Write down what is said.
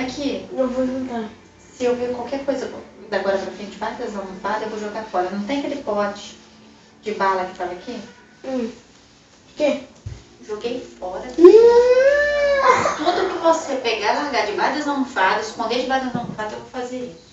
Aqui, Não vou jogar. se eu ver qualquer coisa da agora pra frente, debaixo das almofadas, eu vou jogar fora. Não tem aquele pote de bala que tava aqui? Que? Joguei fora. Tudo que você pegar, largar debaixo das almofadas, esconder debaixo das almofadas, eu vou fazer isso.